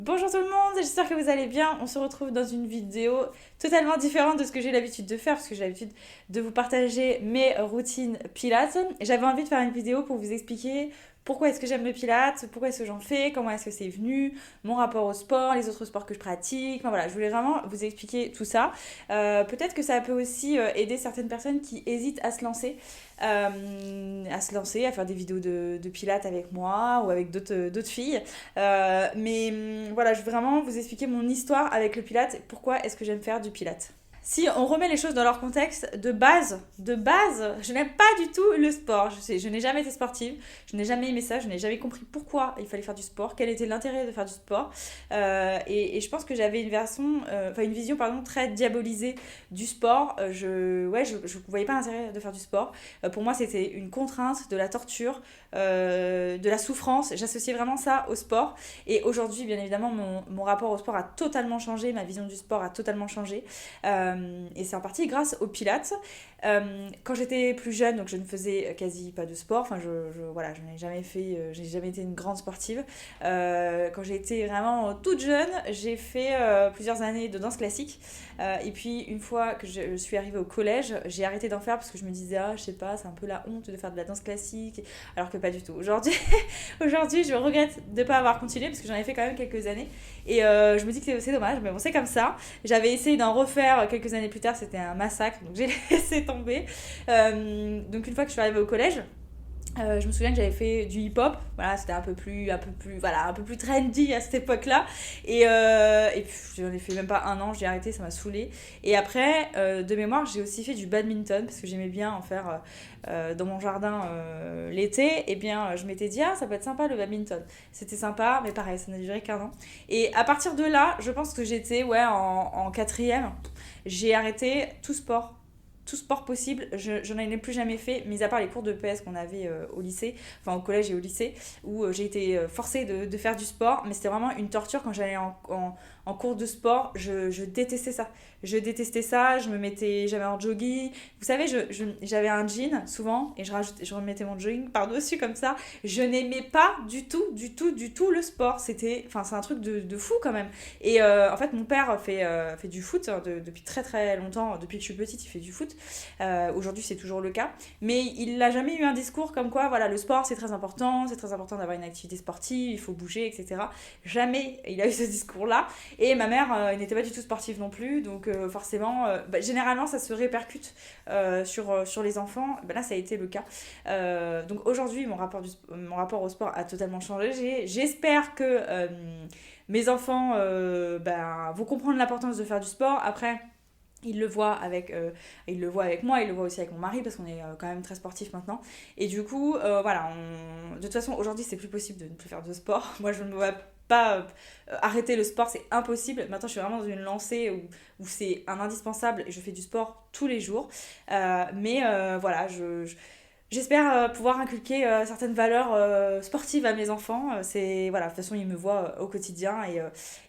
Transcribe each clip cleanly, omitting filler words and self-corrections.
Bonjour tout le monde, j'espère que vous allez bien. On se retrouve dans une vidéo totalement différente de ce que j'ai l'habitude de faire parce que j'ai l'habitude de vous partager mes routines pilates. J'avais envie de faire une vidéo pour vous expliquer pourquoi est-ce que j'aime le pilates, pourquoi est-ce que j'en fais, comment est-ce que c'est venu, mon rapport au sport, les autres sports que je pratique. Enfin voilà, je voulais vraiment vous expliquer tout ça. Peut-être que ça peut aussi aider certaines personnes qui hésitent à faire des vidéos de pilates avec moi ou avec d'autres filles. Voilà, je veux vraiment vous expliquer mon histoire avec le Pilates et pourquoi est-ce que j'aime faire du Pilates. Si on remet les choses dans leur contexte, de base, je n'aime pas du tout le sport. Je n'ai jamais été sportive, je n'ai jamais aimé ça, je n'ai jamais compris pourquoi il fallait faire du sport, quel était l'intérêt de faire du sport. Et je pense que j'avais une vision très diabolisée du sport. Je voyais pas l'intérêt de faire du sport. Pour moi, c'était une contrainte, de la torture, de la souffrance. J'associais vraiment ça au sport. Et aujourd'hui, bien évidemment, mon rapport au sport a totalement changé, ma vision du sport a totalement changé. Et c'est en partie grâce au Pilates. Quand j'étais plus jeune, donc je ne faisais quasi pas de sport. Voilà, je n'ai jamais fait, j'ai jamais été une grande sportive. Quand j'ai été vraiment toute jeune, j'ai fait plusieurs années de danse classique. Et puis une fois que je suis arrivée au collège, j'ai arrêté d'en faire parce que je me disais je sais pas, c'est un peu la honte de faire de la danse classique, alors que pas du tout. Aujourd'hui, je regrette de ne pas avoir continué parce que j'en ai fait quand même quelques années. Et je me dis que c'est dommage, mais bon, c'est comme ça. J'avais essayé d'en refaire quelques années plus tard, c'était un massacre, donc j'ai laissé tomber. Donc une fois que je suis arrivée au collège, je me souviens que j'avais fait du hip-hop, voilà, c'était un peu plus trendy à cette époque-là. Et puis j'en ai fait même pas un an, j'ai arrêté, ça m'a saoulée. Et après, de mémoire, j'ai aussi fait du badminton parce que j'aimais bien en faire dans mon jardin l'été. Et bien, je m'étais dit, ça peut être sympa le badminton. C'était sympa, mais pareil, ça n'a duré qu'un an. Et à partir de là, je pense que j'étais en quatrième, j'ai arrêté tout sport possible, je n'en ai plus jamais fait, mis à part les cours de PS qu'on avait au lycée, enfin au collège et au lycée, où j'ai été forcée de faire du sport, mais c'était vraiment une torture quand j'allais en cours de sport, je détestais ça. J'avais un jogging, vous savez, j'avais un jean souvent, et je remettais mon jogging par-dessus comme ça. Je n'aimais pas du tout le sport, c'est un truc de fou quand même. Et en fait, mon père fait du foot depuis très très longtemps, depuis que je suis petite, il fait du foot. Aujourd'hui, c'est toujours le cas. Mais il n'a jamais eu un discours comme quoi, voilà, le sport, c'est très important d'avoir une activité sportive, il faut bouger, etc. Jamais il a eu ce discours-là. Et ma mère n'était pas du tout sportive non plus, donc forcément, généralement, ça se répercute sur les enfants. Là, ça a été le cas. Donc aujourd'hui, mon rapport au sport a totalement changé. J'espère que mes enfants vont comprendre l'importance de faire du sport. Après, il le voit avec moi, il le voit aussi avec mon mari parce qu'on est quand même très sportifs maintenant. Et du coup, de toute façon, aujourd'hui, c'est plus possible de ne plus faire de sport. Moi, je ne me vois pas arrêter le sport, c'est impossible. Maintenant, je suis vraiment dans une lancée où c'est un indispensable et je fais du sport tous les jours. Voilà, j'espère pouvoir inculquer certaines valeurs sportives à mes enfants. Voilà, de toute façon, ils me voient au quotidien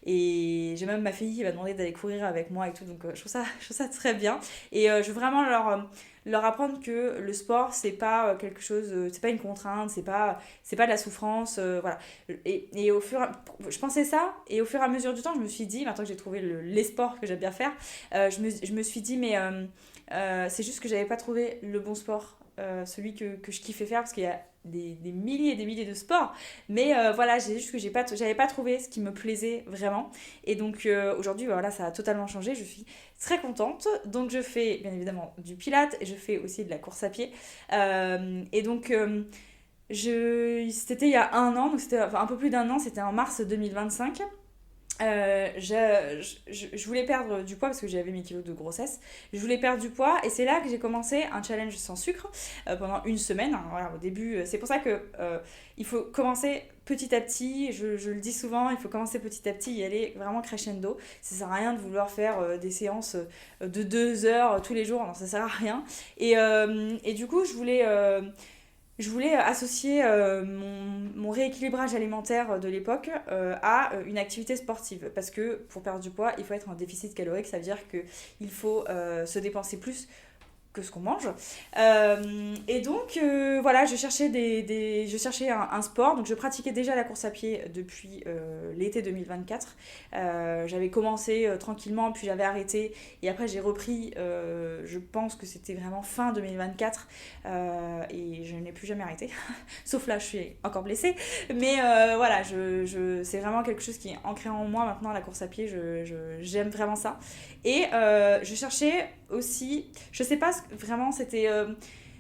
et j'ai même ma fille qui m'a demandé d'aller courir avec moi et tout, donc je trouve ça très bien. Et je veux vraiment leur apprendre que le sport, c'est pas quelque chose, c'est pas une contrainte, c'est pas de la souffrance, voilà. Et je pensais ça, et au fur et à mesure du temps, je me suis dit, maintenant que j'ai trouvé les sports que j'aime bien faire, je me suis dit, mais c'est juste que j'avais pas trouvé le bon sport, celui que je kiffais faire parce qu'il y a des milliers et des milliers de sports, mais voilà, j'ai juste que j'avais pas trouvé ce qui me plaisait vraiment. Et donc aujourd'hui, voilà, ça a totalement changé, je suis très contente. Donc je fais bien évidemment du pilates et je fais aussi de la course à pied. Et donc c'était il y a un an, donc c'était un peu plus d'un an, c'était en mars 2025. Je voulais perdre du poids parce que j'avais mes kilos de grossesse. Je voulais perdre du poids et c'est là que j'ai commencé un challenge sans sucre pendant une semaine. Hein, voilà, au début, c'est pour ça que il faut commencer petit à petit. Je le dis souvent, il faut commencer petit à petit, y aller vraiment crescendo. Ça sert à rien de vouloir faire des séances de 2 heures tous les jours. Non, ça sert à rien. Et du coup, je voulais associer mon rééquilibrage alimentaire de l'époque à une activité sportive. Parce que pour perdre du poids, il faut être en déficit calorique. Ça veut dire qu'il faut se dépenser plus que ce qu'on mange. Et donc, voilà, je cherchais un sport. Donc, je pratiquais déjà la course à pied depuis l'été 2024. J'avais commencé tranquillement, puis j'avais arrêté. Et après, j'ai repris, je pense que c'était vraiment fin 2024. Et je n'ai plus jamais arrêté. Sauf là, je suis encore blessée. Mais voilà, c'est vraiment quelque chose qui est ancré en moi maintenant, la course à pied. J'aime vraiment ça. Et je cherchais aussi, je sais pas vraiment, c'était.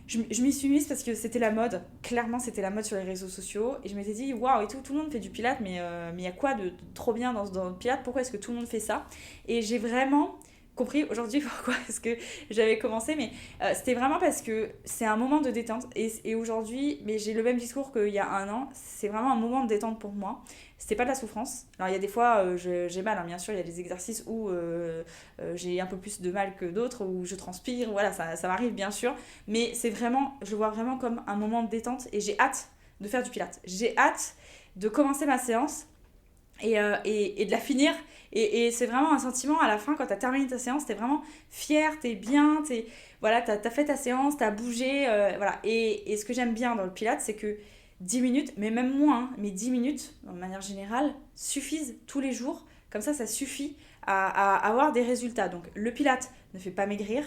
Je m'y suis mise parce que c'était la mode. Clairement, c'était la mode sur les réseaux sociaux. Et je m'étais dit, waouh, et tout le monde fait du pilate, mais il y a quoi de trop bien dans le pilate? Pourquoi est-ce que tout le monde fait ça? Et j'ai vraiment compris aujourd'hui pourquoi est-ce que j'avais commencé, mais c'était vraiment parce que c'est un moment de détente. Et aujourd'hui, mais j'ai le même discours qu'il y a un an, c'est vraiment un moment de détente pour moi. C'était pas de la souffrance. Alors il y a des fois, j'ai mal, hein, bien sûr, il y a des exercices où j'ai un peu plus de mal que d'autres, où je transpire, voilà, ça m'arrive bien sûr. Mais c'est vraiment, je le vois vraiment comme un moment de détente et j'ai hâte de faire du pilate. J'ai hâte de commencer ma séance et de la finir. Et c'est vraiment un sentiment à la fin, quand tu as terminé ta séance, tu es vraiment fier, tu es bien, voilà, tu as fait ta séance, tu as bougé. Voilà. Et ce que j'aime bien dans le Pilates, c'est que 10 minutes, mais même moins, mais 10 minutes, de manière générale, suffisent tous les jours. Comme ça suffit à avoir des résultats. Donc le Pilates ne fait pas maigrir,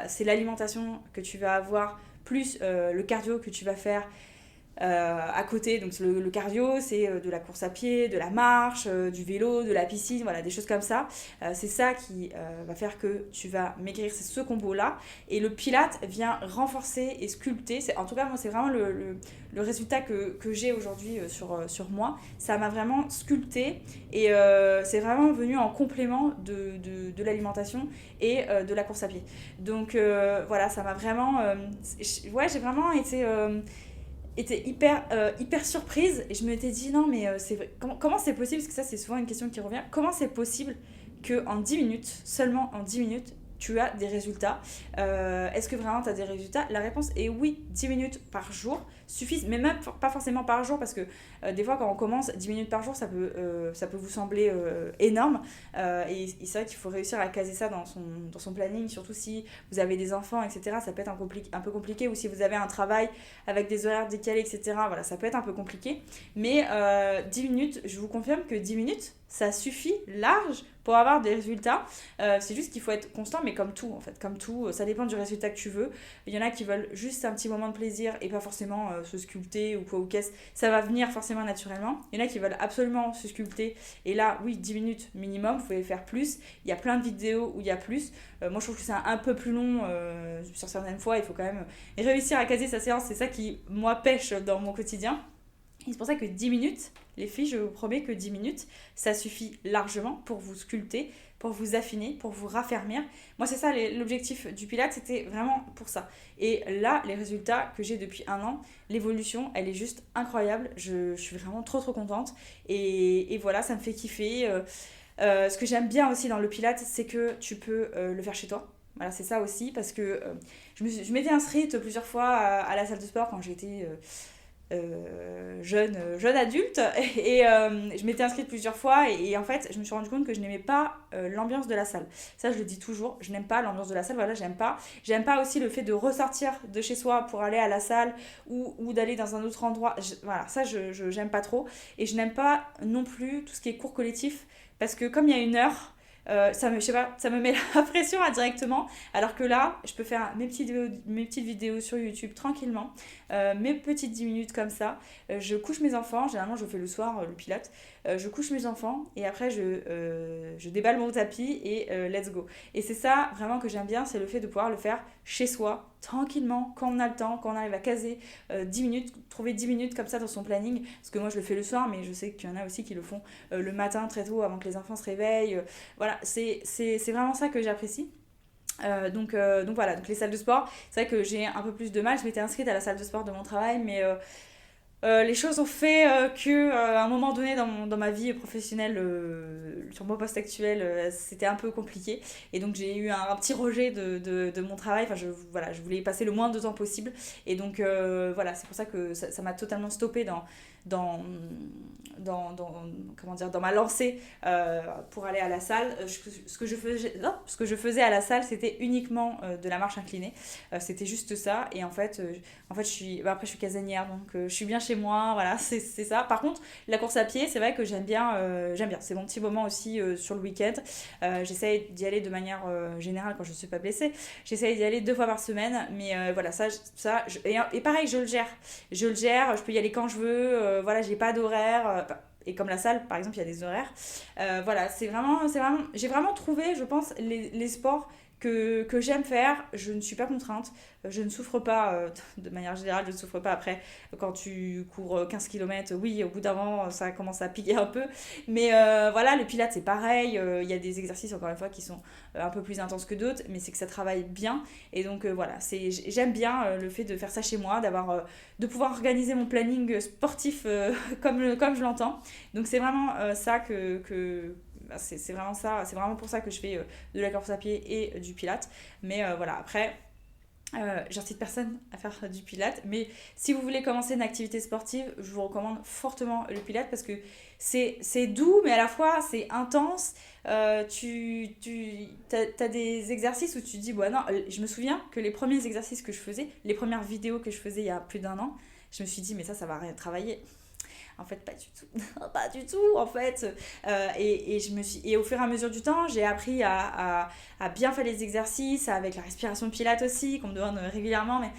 c'est l'alimentation que tu vas avoir, plus le cardio que tu vas faire à côté. Donc le cardio, c'est de la course à pied, de la marche, du vélo, de la piscine, voilà, des choses comme ça. C'est ça qui va faire que tu vas maigrir, c'est ce combo-là. Et le Pilate vient renforcer et sculpter. En tout cas, moi, c'est vraiment le résultat que j'ai aujourd'hui sur moi. Ça m'a vraiment sculpté et c'est vraiment venu en complément de l'alimentation et de la course à pied. Donc voilà, ça m'a vraiment... ouais, j'ai vraiment été hyper surprise et je m'étais dit non mais comment c'est possible, parce que ça c'est souvent une question qui revient, comment c'est possible qu'en 10 minutes, seulement en 10 minutes, tu as des résultats. Est-ce que vraiment tu as des résultats? La réponse est oui, 10 minutes par jour suffisent, mais même pas forcément par jour, parce que des fois quand on commence, 10 minutes par jour, ça peut vous sembler énorme. Et c'est vrai qu'il faut réussir à caser ça dans son planning, surtout si vous avez des enfants, etc. Ça peut être un peu compliqué, ou si vous avez un travail avec des horaires décalés, etc. Voilà, ça peut être un peu compliqué. Mais 10 minutes, je vous confirme que 10 minutes, ça suffit large pour avoir des résultats. C'est juste qu'il faut être constant, mais comme tout en fait, comme tout, ça dépend du résultat que tu veux. Il y en a qui veulent juste un petit moment de plaisir et pas forcément se sculpter ou quoi ou qu'est-ce, ça va venir forcément naturellement. Il y en a qui veulent absolument se sculpter, et là oui, 10 minutes minimum, vous pouvez faire plus. Il y a plein de vidéos où il y a plus. Moi je trouve que c'est un peu plus long sur certaines fois, il faut quand même réussir à caser sa séance, c'est ça qui moi pêche dans mon quotidien. Et c'est pour ça que 10 minutes, les filles, je vous promets que 10 minutes, ça suffit largement pour vous sculpter, pour vous affiner, pour vous raffermir. Moi, c'est ça l'objectif du Pilates, c'était vraiment pour ça. Et là, les résultats que j'ai depuis un an, l'évolution, elle est juste incroyable. Je suis vraiment trop contente. Et voilà, ça me fait kiffer. Ce que j'aime bien aussi dans le Pilates, c'est que tu peux le faire chez toi. Voilà, c'est ça aussi, parce que je m'étais inscrite plusieurs fois à la salle de sport quand j'étais... jeune adulte et je m'étais inscrite plusieurs fois et en fait je me suis rendu compte que je n'aimais pas l'ambiance de la salle. Ça je le dis toujours, je n'aime pas l'ambiance de la salle, voilà, j'aime pas aussi le fait de ressortir de chez soi pour aller à la salle ou d'aller dans un autre endroit. Voilà, ça j'aime pas trop, et je n'aime pas non plus tout ce qui est cours collectif, parce que comme il y a une heure, je sais pas, ça me met la pression directement, alors que là je peux faire mes petites vidéos sur YouTube tranquillement, mes petites 10 minutes comme ça. Je couche mes enfants, généralement je fais le soir le Pilate. Je couche mes enfants et après je déballe mon tapis et let's go. Et c'est ça vraiment que j'aime bien, c'est le fait de pouvoir le faire chez soi, tranquillement, quand on a le temps, quand on arrive à caser 10 minutes, trouver 10 minutes comme ça dans son planning. Parce que moi je le fais le soir, mais je sais qu'il y en a aussi qui le font le matin très tôt avant que les enfants se réveillent. Voilà, c'est vraiment ça que j'apprécie. Donc voilà, donc les salles de sport, c'est vrai que j'ai un peu plus de mal. Je m'étais inscrite à la salle de sport de mon travail, mais les choses ont fait que à un moment donné dans ma vie professionnelle, sur mon poste actuel, c'était un peu compliqué, et donc j'ai eu un petit rejet de mon travail. Enfin voilà, je voulais y passer le moins de temps possible, et donc voilà, c'est pour ça que ça m'a totalement stoppée dans, comment dire, dans ma lancée pour aller à la salle. Ce que je faisais à la salle, c'était uniquement de la marche inclinée. C'était juste ça. Et après, je suis casanière, donc je suis bien chez moi. Voilà, c'est ça. Par contre, la course à pied, c'est vrai que j'aime bien. J'aime bien. C'est mon petit moment aussi sur le week-end. J'essaye d'y aller de manière générale quand je ne suis pas blessée. J'essaye d'y aller 2 fois par semaine. Mais voilà, et pareil, je le gère. Je peux y aller quand je veux. Voilà, j'ai pas d'horaire. Et comme la salle, par exemple, il y a des horaires. Voilà, j'ai vraiment trouvé, je pense, les sports que j'aime faire. Je ne suis pas contrainte. Je ne souffre pas, de manière générale, je ne souffre pas après. Quand tu cours 15 km, oui, au bout d'un moment, ça commence à piquer un peu. Mais voilà, le pilates, c'est pareil. Il y a des exercices, encore une fois, qui sont un peu plus intenses que d'autres, mais c'est que ça travaille bien. Et donc, voilà, j'aime bien le fait de faire ça chez moi, de pouvoir organiser mon planning sportif comme je l'entends. Donc, c'est vraiment ça c'est vraiment ça, c'est vraiment pour ça que je fais de la course à pied et du pilates. Mais voilà, après, j'incite personne à faire du pilates, mais si vous voulez commencer une activité sportive, je vous recommande fortement le pilates parce que c'est doux, mais à la fois c'est intense. T'as des exercices où tu te dis, bon, non, je me souviens que les premiers exercices que je faisais, les premières vidéos que je faisais il y a plus d'1 an, je me suis dit, mais ça va rien travailler. En fait, pas du tout. Pas du tout, en fait. Et au fur et à mesure du temps, j'ai appris à bien faire les exercices, avec la respiration pilates aussi, qu'on me demande régulièrement. Mais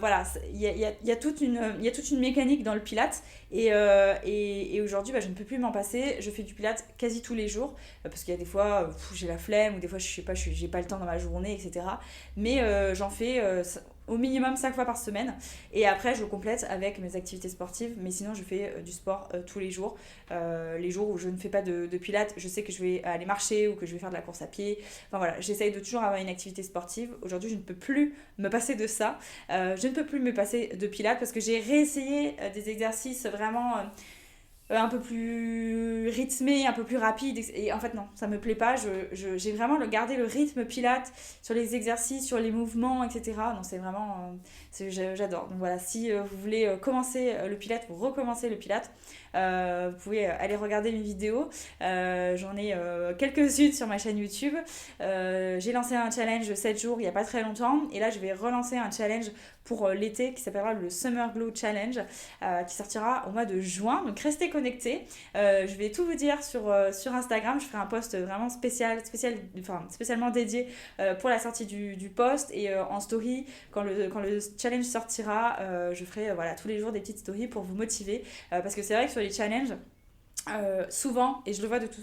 voilà, il y a toute une mécanique dans le pilates. Et aujourd'hui, je ne peux plus m'en passer. Je fais du pilates quasi tous les jours. Parce qu'il y a des fois, j'ai la flemme, ou des fois, je sais pas, j'ai pas le temps dans ma journée, etc. Mais j'en fais au minimum 5 fois par semaine. Et après, je complète avec mes activités sportives. Mais sinon, je fais du sport tous les jours. Les jours où je ne fais pas de pilates, je sais que je vais aller marcher ou que je vais faire de la course à pied. Enfin voilà, j'essaye de toujours avoir une activité sportive. Aujourd'hui, je ne peux plus me passer de ça. Je ne peux plus me passer de pilates parce que j'ai réessayé des exercices vraiment un peu plus rythmé, un peu plus rapide. Et en fait, non, ça me plaît pas. J'ai vraiment gardé le rythme pilates sur les exercices, sur les mouvements, etc. Non, c'est vraiment. J'adore. Donc voilà, si vous voulez commencer le pilates, vous recommencez le pilates, vous pouvez aller regarder mes vidéos. J'en ai quelques-unes sur ma chaîne YouTube. J'ai lancé un challenge 7 jours il n'y a pas très longtemps. Et là, je vais relancer un challenge pour l'été qui s'appellera le Summer Glow Challenge qui sortira au mois de juin. Donc restez connectés. Je vais tout vous dire sur Instagram. Je ferai un post vraiment spécialement dédié pour la sortie du post. Et en story, quand le challenge sortira, je ferai voilà, tous les jours des petites stories pour vous motiver. Parce que c'est vrai que sur les challenges, souvent, et je le vois de toute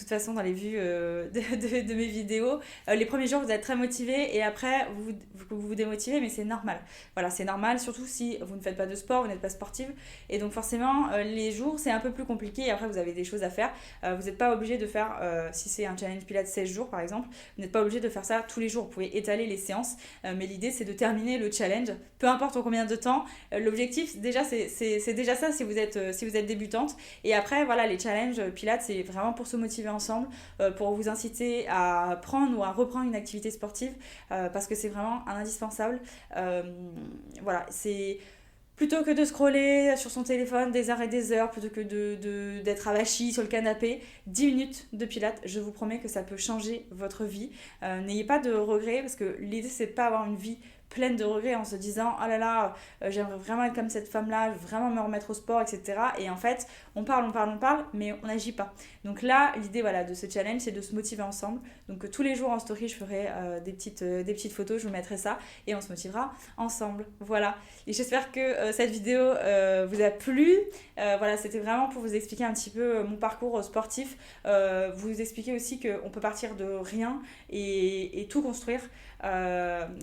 façon dans les vues de mes vidéos, les premiers jours vous êtes très motivés et après vous démotivez, mais c'est normal. Voilà, c'est normal, surtout si vous ne faites pas de sport, vous n'êtes pas sportive. Et donc forcément, les jours c'est un peu plus compliqué et après vous avez des choses à faire. Vous n'êtes pas obligé de faire, si c'est un challenge pilates 16 jours par exemple, vous n'êtes pas obligé de faire ça tous les jours. Vous pouvez étaler les séances, mais l'idée c'est de terminer le challenge, peu importe en combien de temps. L'objectif déjà c'est déjà ça si vous êtes débutante. Et après, voilà, les challenges pilates, c'est vraiment pour se motiver ensemble, pour vous inciter à prendre ou à reprendre une activité sportive, parce que c'est vraiment un indispensable. Voilà, c'est plutôt que de scroller sur son téléphone des heures et des heures, plutôt que d'être avachi sur le canapé, 10 minutes de pilates, je vous promets que ça peut changer votre vie. N'ayez pas de regrets, parce que l'idée, c'est de pas avoir une vie pleine de regrets en se disant oh là là, j'aimerais vraiment être comme cette femme-là, je veux vraiment me remettre au sport, etc. Et en fait, on parle, mais on n'agit pas. Donc là, l'idée voilà, de ce challenge, c'est de se motiver ensemble. Donc tous les jours en story, je ferai des petites photos, je vous mettrai ça et on se motivera ensemble. Voilà. Et j'espère que cette vidéo vous a plu. Voilà, c'était vraiment pour vous expliquer un petit peu mon parcours sportif. Vous expliquer aussi qu'on peut partir de rien et tout construire.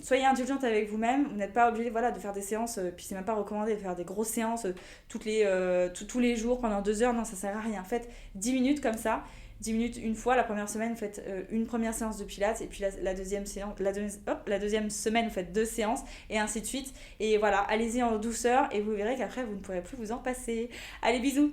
Soyez indulgente avec vous-même, vous n'êtes pas obligé voilà, de faire des séances, puis c'est même pas recommandé de faire des grosses séances tous les jours pendant 2 heures, non ça sert à rien. Faites 10 minutes comme ça, 10 minutes une fois. La première semaine vous faites une première séance de pilates et puis la deuxième semaine vous faites 2 séances et ainsi de suite. Et voilà, allez-y en douceur et vous verrez qu'après vous ne pourrez plus vous en passer. Allez, bisous.